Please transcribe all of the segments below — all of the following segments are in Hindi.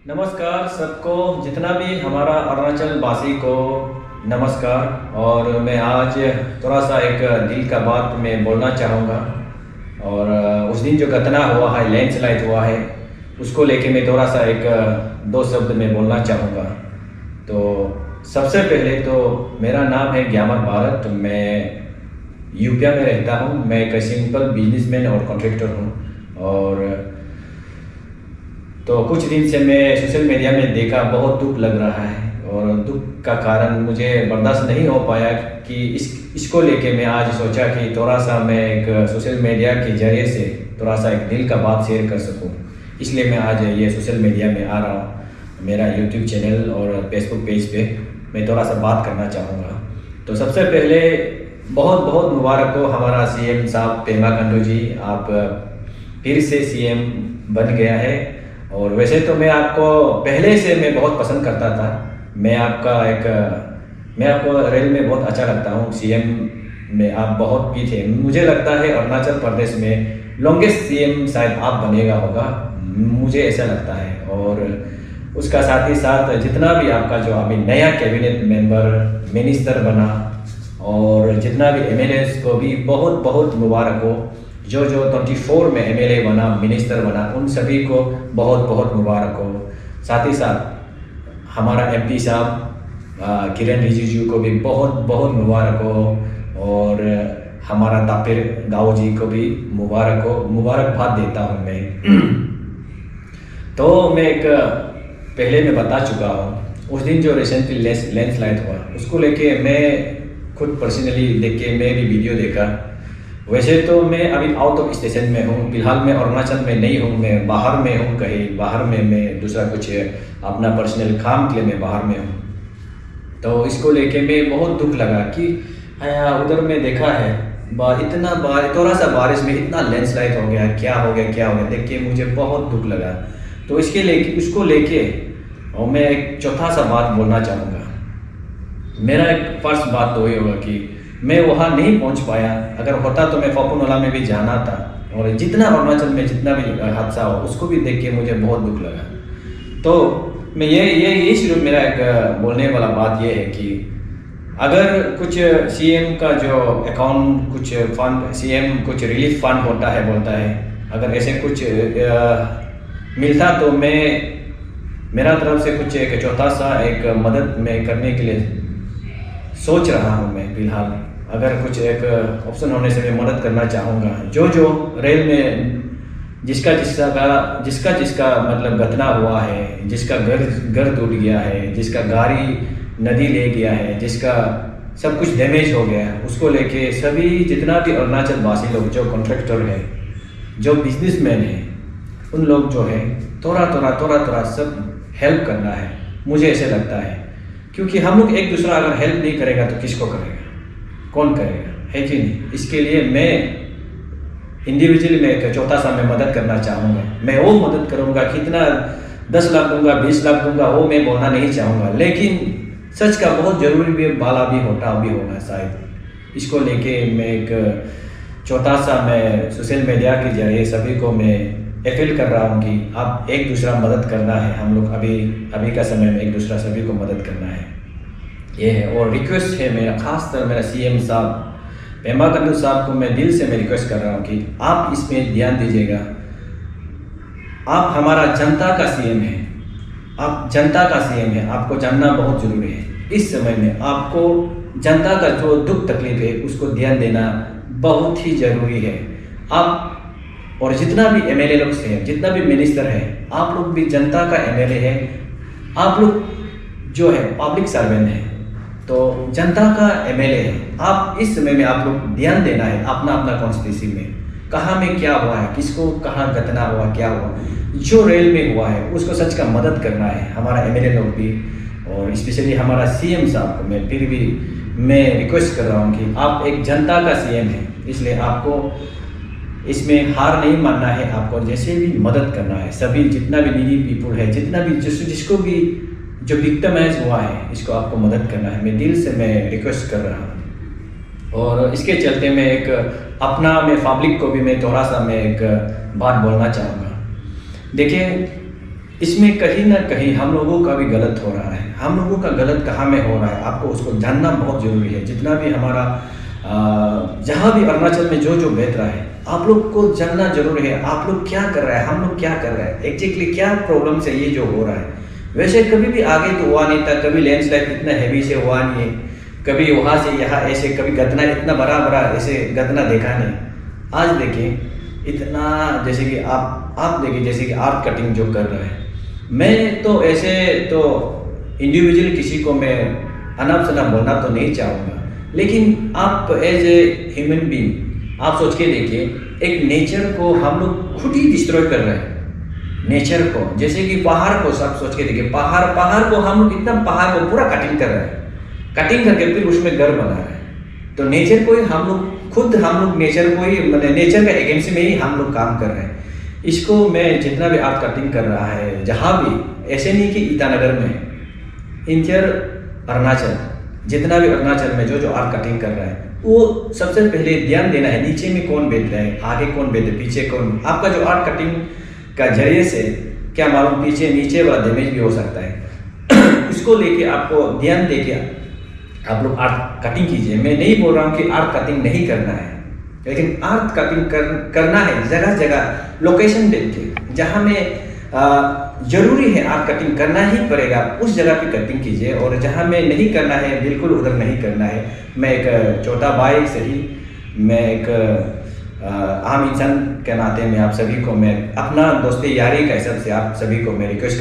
नमस्कार सबको, जितना भी हमारा अरुणाचल वासी को नमस्कार। और मैं आज थोड़ा सा एक दिल का बात मैं बोलना चाहूँगा। और उस दिन जो घटना हुआ है, लैंडस्लाइड हुआ है, उसको लेके मैं थोड़ा सा एक दो शब्द में बोलना चाहूँगा। तो सबसे पहले तो मेरा नाम है ग्यामर भारत। मैं यूपी में रहता हूँ। मैं एक सिंपल बिजनेसमैन और कॉन्ट्रैक्टर हूँ। और तो कुछ दिन से मैं सोशल मीडिया में देखा, बहुत दुख लग रहा है। और दुख का कारण मुझे बर्दाश्त नहीं हो पाया कि इसको लेके मैं आज सोचा कि थोड़ा सा मैं एक सोशल मीडिया के जरिए से थोड़ा सा एक दिल का बात शेयर कर सकूं। इसलिए मैं आज ये सोशल मीडिया में आ रहा हूँ। मेरा यूट्यूब चैनल और फेसबुक पेज पे मैं थोड़ा सा बात करना चाहूँगा। तो सबसे पहले बहुत बहुत मुबारक हो हमारा सीएम साहब पेमा खांडू जी, आप फिर से सीएम बन गया है। और वैसे तो मैं आपको पहले से मैं बहुत पसंद करता था। मैं आपको रेल में बहुत अच्छा लगता हूँ। सीएम में आप बहुत भी थे। मुझे लगता है अरुणाचल प्रदेश में लॉन्गेस्ट सीएम शायद आप बनेगा होगा, मुझे ऐसा लगता है। और उसका साथ ही साथ जितना भी आपका जो अभी नया कैबिनेट मेंबर मिनिस्टर बना, और जितना भी एमएलएस को भी बहुत बहुत मुबारक हो। जो 24 में एमएलए बना, मिनिस्टर बना, उन सभी को बहुत बहुत मुबारक हो। साथ ही साथ हमारा एमपी साहब किरण रिजिजू को भी बहुत बहुत मुबारक हो। और हमारा तापिर गाओ जी को भी मुबारकबाद देता हूँ मैं। तो मैं एक पहले मैं बता चुका हूँ, उस दिन जो रिसेंटली लैंडस्लाइड हुआ, उसको लेके मैं खुद पर्सनली देख के मैं भी वीडियो देखा। वैसे तो मैं अभी आउट ऑफ स्टेशन में हूँ, फिलहाल मैं अरुणाचल में नहीं हूँ, मैं बाहर में हूँ। कहीं बाहर में मैं दूसरा कुछ अपना पर्सनल काम के लिए मैं बाहर में हूँ। तो इसको लेके मैं बहुत दुख लगा कि उधर में देखा है थोड़ा सा बारिश में इतना लैंडस्लाइड हो गया, क्या हो गया देख के मुझे बहुत दुख लगा। तो उसको लेके और मैं एक चौथा सा बात बोलना चाहूँगा। मेरा एक फर्स्ट बात तो ये होगा कि मैं वहाँ नहीं पहुँच पाया। अगर होता तो मैं फॉपुनोला में भी जाना था। और जितना अरुणाचल में जितना भी हादसा हो, उसको भी देख के मुझे बहुत दुख लगा। तो मैं ये शुरू मेरा एक बोलने वाला बात ये है कि अगर कुछ सीएम का जो अकाउंट कुछ फंड, सीएम कुछ रिलीफ फंड होता है बोलता है, अगर ऐसे कुछ मिलता तो मैं मेरा तरफ से कुछ एक चौथा सा एक मदद में करने के लिए सोच रहा हूँ मैं फिलहाल। अगर कुछ एक ऑप्शन होने से मैं मदद करना चाहूँगा। जो रेल में जिसका मतलब घटना हुआ है, जिसका घर टूट गया है, जिसका गाड़ी नदी ले गया है, जिसका सब कुछ डैमेज हो गया है, उसको लेके सभी जितना भी अरुणाचल वासी लोग, जो कॉन्ट्रैक्टर है, जो बिजनेसमैन है, उन लोग जो है थोड़ा सब हेल्प करना है, मुझे ऐसे लगता है। क्योंकि हम लोग एक दूसरा अगर हेल्प नहीं करेगा तो किसको करेगा, कौन करेगा, है कि नहीं। इसके लिए मैं इंडिविजुअली में एक चौथा सा मैं मदद करना चाहूँगा। मैं वो मदद करूँगा, कितना 10 लाख दूंगा, 20 लाख दूंगा, वो मैं बोलना नहीं चाहूँगा। लेकिन सच का बहुत जरूरी भी वाला भी होगा शायद। इसको लेके मैं एक चौथा सा मैं सोशल मीडिया के जरिए सभी को मैं अपील कर रहा हूँ कि आप एक दूसरा मदद करना है। हम लोग अभी का समय में एक दूसरा सभी को मदद करना है, ये है। और रिक्वेस्ट है मेरा, खासकर मेरा सीएम साहब पेमा खांडू साहब को मैं दिल से मैं रिक्वेस्ट कर रहा हूँ कि आप इसमें ध्यान दीजिएगा। आप हमारा जनता का सीएम है, आप जनता का सीएम है, आपको जानना बहुत जरूरी है। इस समय में आपको जनता का जो दुख तकलीफ है उसको ध्यान देना बहुत ही जरूरी है। आप और जितना भी एमएलए लोग हैं, जितना भी मिनिस्टर है, आप लोग भी जनता का एमएलए है। आप लोग जो है पब्लिक सर्वेंट है, तो जनता का एमएलए है। आप इस समय में आप लोग ध्यान देना है अपना कॉन्स्टिट्यूंसी में कहाँ में क्या हुआ है, किसको कहाँ घटना हुआ, क्या हुआ, जो रेल में हुआ है उसको सच का मदद करना है हमारा एमएलए लोग भी। और स्पेशली हमारा सीएम साहब को मैं फिर भी मैं रिक्वेस्ट कर रहा हूँ कि आप एक जनता का सीएम है, इसलिए आपको इसमें हार नहीं मानना है। आपको जैसे भी मदद करना है, सभी जितना भी नीडी पीपुल है, जितना भी जिसको भी जो विक्टिमाइज हुआ है, इसको आपको मदद करना है। मैं दिल से मैं रिक्वेस्ट कर रहा हूँ। और इसके चलते मैं एक मैं पब्लिक को भी मैं थोड़ा सा मैं एक बात बोलना चाहूँगा। देखिए, इसमें कहीं ना कहीं हम लोगों का भी गलत हो रहा है। हम लोगों का गलत कहाँ में हो रहा है आपको उसको जानना बहुत ज़रूरी है। जितना भी हमारा जहाँ भी अरुणाचल में जो जो बेच रहा है आप लोग को जानना जरूरी है। आप लोग क्या कर रहे हैं, हम लोग क्या कर रहे हैं, एग्जैक्टली क्या प्रॉब्लम से ये जो हो रहा है। वैसे कभी भी आगे तो हुआ नहीं था, कभी लैंडस्लाइड इतना हैवी से हुआ नहीं है, कभी वहाँ से यहाँ ऐसे, कभी गदना इतना बड़ा बड़ा ऐसे गदना देखा नहीं। आज देखिए इतना, जैसे कि आप देखिए जैसे कि आर्ट कटिंग जो कर रहा है। मैं तो ऐसे तो इंडिविजुअल किसी को मैं अनाप शनाप बोलना तो नहीं चाहूँगा, लेकिन आप एज ए ह्यूमन बीइंग आप सोच के देखिए, एक नेचर को हम लोग खुद ही डिस्ट्रॉय कर रहे हैं। नेचर को, जैसे कि पहाड़ को सब सोच के देखिए, पहाड़ को हम लोग इतना पहाड़ को पूरा कटिंग कर रहे हैं, कटिंग करके फिर उसमें घर बना रहे हैं। तो नेचर को ही हम लोग नेचर को ही, मतलब नेचर के अगेंस्ट में ही हम लोग काम कर रहे हैं। इसको मैं जितना भी आर्ट कटिंग कर रहा है जहाँ भी, ऐसे नहीं कि ईटानगर में, इंटर अरुणाचल, जितना भी अरुणाचल में जो जो आर्ट कटिंग कर रहा है वो सबसे पहले ध्यान देना है नीचे में कौन बेच रहा है, आगे कौन बेच रहा है, पीछे कौन। आपका जो आर्ट कटिंग का जरिए से क्या मालूम पीछे नीचे वाला डैमेज भी हो सकता है। इसको लेके आपको ध्यान देके आप लोग आर्ट कटिंग कीजिए। मैं नहीं बोल रहा हूँ कि आर्ट कटिंग नहीं करना है, लेकिन आर्ट कटिंग करना है जगह जगह लोकेशन देख के, जहाँ में जरूरी है आर्ट कटिंग करना ही पड़ेगा, उस जगह पे कटिंग कीजिए। और जहाँ में नहीं करना है बिल्कुल उधर नहीं करना है। मैं एक छोटा भाई से ही, मैं एक आम इंसान के नाते मैं आप सभी को, मैं अपना दोस्ती यारी का हिसाब से आप सभी को मैं रिक्वेस्ट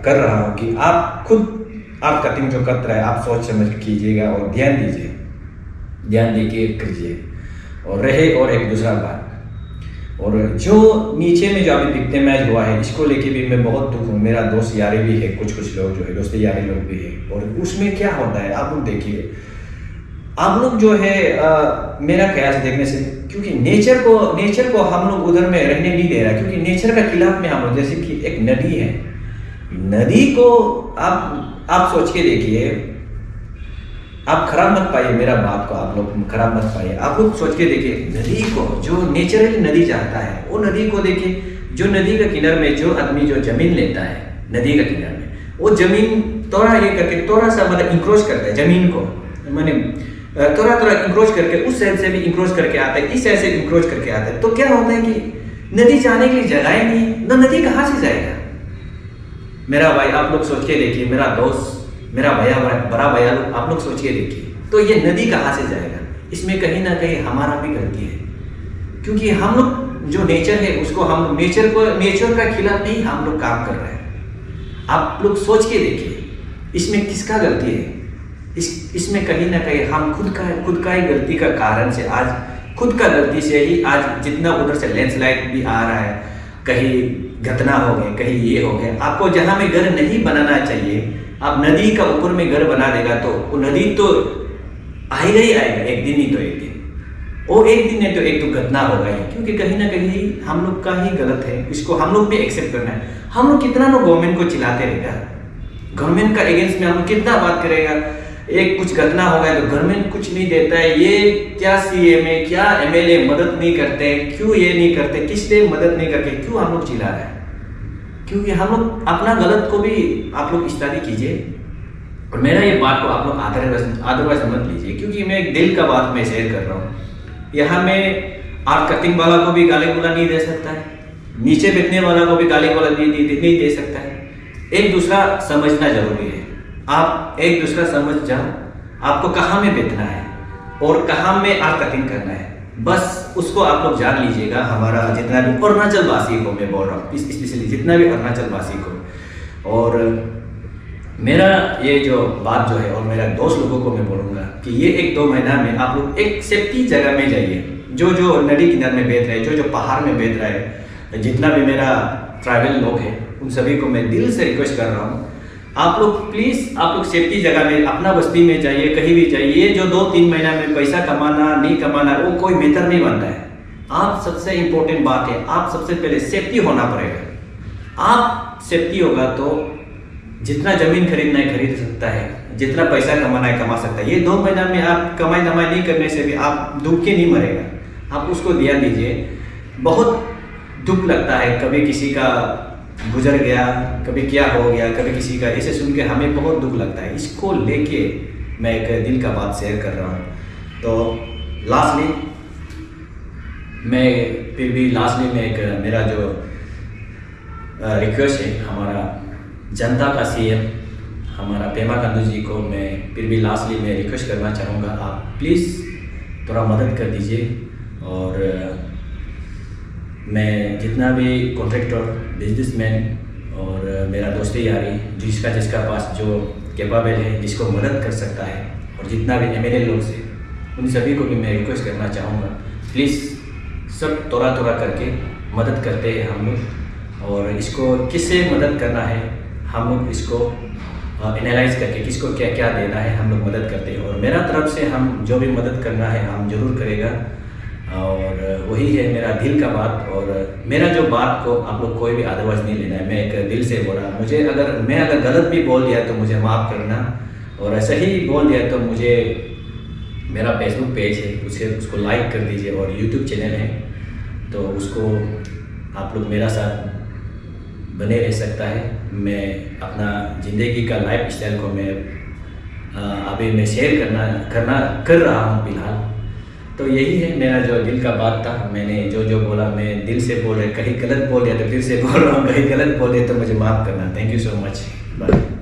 कर रहा हूँ कि आप खुद आर्ट कटिंग जो कर रहा है आप सोच समझ कीजिएगा और ध्यान दीजिए, ध्यान देके करिए। और रहे और एक दूसरा बात, और जो नीचे में जो अभी पिछले मैच हुआ है इसको लेके भी मैं बहुत दुख हूँ। मेरा दोस्त यारी भी है, कुछ लोग जो है दोस्ती यारी लोग भी है, और उसमें क्या होता है आप लोग देखिए, आप लोग जो है मेरा ख्याल से देखने से, क्योंकि नेचर को हम लोग उधर में रहने नहीं दे रहा, क्योंकि नेचर का खिलाफ में हम लोग, जैसे कि एक नदी है, नदी को आप सोच के देखिए, आप खराब मत पाइए मेरा बात को, आप लोग खराब मत पाइए। आप लोग सोच के देखिए नदी को, जो नेचुरली नदी चाहता है वो नदी को देखिए, जो नदी का किनारे में जो आदमी जो जमीन लेता है नदी का किनारे में, वो जमीन थोड़ा ये करके थोड़ा सा मतलब इंक्रोच करता है जमीन को, मैंने थोड़ा इंक्रोच करके उस साइड से भी इंक्रोच करके आता है, इस साइड से इंक्रोच करके आता है। तो क्या होता है कि नदी जाने के लिए जगह ही नहीं, ना नदी कहाँ से जाएगा। मेरा भाई आप लोग सोच के देखिए, मेरा दोस्त, मेरा भैया, बड़ा भैया, आप लोग सोच के देखिए, तो ये नदी कहाँ से जाएगा। इसमें कहीं ना कहीं हमारा भी गलती है, क्योंकि हम लोग जो नेचर है उसको, हम नेचर का खिलाफ नहीं हम लोग काम कर रहे हैं। आप लोग सोच के देखिए इसमें किसका गलती है। इसमें कहीं ना कहीं हम खुद का ही गलती का कारण से, आज खुद का गलती से ही आज जितना उधर से लैंडस्लाइड भी आ रहा है, कहीं घटना हो गए, कहीं ये हो गए। आपको जहाँ में घर नहीं बनाना चाहिए, आप नदी का ऊपर में घर बना देगा तो वो नदी तो आएगा ही आएगा, एक दिन ही तो एक दिन, वो एक दिन है तो एक तो घटना होगा ही, क्योंकि कहीं ना कहीं हम लोग का ही गलत है। इसको हम लोग भी एक्सेप्ट करना है। हम लोग कितना लोग गवर्नमेंट को चिल्लाते रहेगा, गवर्नमेंट का अगेंस्ट में हम लोग कितना बात करेगा। एक कुछ घटना हो गया तो गवर्नमेंट कुछ नहीं देता है, ये क्या सीएम है, क्या एमएलए मदद नहीं करते, क्यों ये नहीं करते, किस लिए मदद नहीं करते, क्यों हम लोग चिल्ला रहे हैं। क्योंकि हम लोग अपना गलत को भी आप लोग स्टडी कीजिए, और मेरा ये बात को आप लोग अदरवाइज मत लीजिए, क्योंकि मैं एक दिल का बात मैं शेयर कर रहा हूँ। यहाँ में आर्ट कटिंग वाला को भी गाली गुला नहीं दे सकता है, नीचे बेचने वाला को भी गाली गुला नहीं दे सकता है। एक दूसरा समझना जरूरी है। आप एक दूसरा समझ जाओ, आपको कहाँ में बेचना है और कहाँ में आर्ट कटिंग करना है, बस उसको आप लोग जान लीजिएगा। हमारा जितना भी अरुणाचल वासी को मैं बोल रहा हूँ, स्पेशली जितना भी अरुणाचल वासी को, और मेरा ये जो बात जो है, और मेरा दोस्त लोगों को मैं बोलूँगा कि ये 1-2 महीना में आप लोग एक सेफ्टी जगह में जाइए। जो नदी किनारे में बेच रहे हैं, जो पहाड़ में बेच रहे हैं, जितना भी मेरा ट्राइबल लोग हैं, उन सभी को मैं दिल से रिक्वेस्ट कर रहा हूँ, आप लोग प्लीज आप लोग सेफ्टी जगह में अपना बस्ती में जाइए, कहीं भी जाइए। ये जो 2-3 महीना में पैसा कमाना नहीं कमाना वो कोई मेटर नहीं बनता है। आप सबसे इंपॉर्टेंट बात है, आप सबसे पहले सेफ्टी होना पड़ेगा। आप सेफ्टी होगा तो जितना जमीन खरीदना है खरीद सकता है, जितना पैसा कमाना है कमा सकता है। ये 2 महीना में आप कमाई धमाई नहीं करने से भी आप दुख के नहीं मरेगा। आप उसको ध्यान दीजिए। बहुत दुख लगता है कभी किसी का गुजर गया, कभी क्या हो गया, कभी किसी का, ऐसे सुन के हमें बहुत दुख लगता है। इसको लेके मैं एक दिल का बात शेयर कर रहा हूँ। तो लास्टली मैं एक मेरा जो रिक्वेस्ट है हमारा जनता का सीएम हमारा पेमा खांडू जी को, मैं फिर भी लास्टली मैं रिक्वेस्ट करना चाहूँगा, आप प्लीज़ थोड़ा मदद कर दीजिए। और मैं जितना भी कॉन्ट्रैक्टर, बिजनेसमैन और मेरा दोस्ती यारी जिसका पास जो कैपेबल है, जिसको मदद कर सकता है, और जितना भी एमएलए लोग से, उन सभी को भी मैं रिक्वेस्ट करना चाहूँगा, प्लीज़ सब थोड़ा थोड़ा करके मदद करते हैं हम लोग। और इसको किससे मदद करना है हम लोग इसको एनालाइज करके किसको क्या क्या देना है हम लोग मदद करते हैं। और मेरा तरफ से हम जो भी मदद करना है हम जरूर करेगा। और वही है मेरा दिल का बात। और मेरा जो बात को आप लोग कोई भी अदरवाइज नहीं लेना है, मैं एक दिल से बोला। मैं अगर गलत भी बोल दिया तो मुझे माफ़ करना, और सही बोल दिया तो मुझे, मेरा फेसबुक पेज है उसको लाइक कर दीजिए, और यूट्यूब चैनल है तो उसको आप लोग मेरा साथ बने रह सकता है। मैं अपना ज़िंदगी का लाइफ स्टाइल को मैं अभी मैं शेयर कर रहा हूँ फिलहाल। तो यही है मेरा जो दिल का बात था। मैंने जो बोला मैं दिल से बोल रहा, कहीं गलत बोल दिया तो फिर से बोल रहा हूँ, कहीं गलत बोल दिया तो मुझे माफ़ करना। Thank you so much, bye.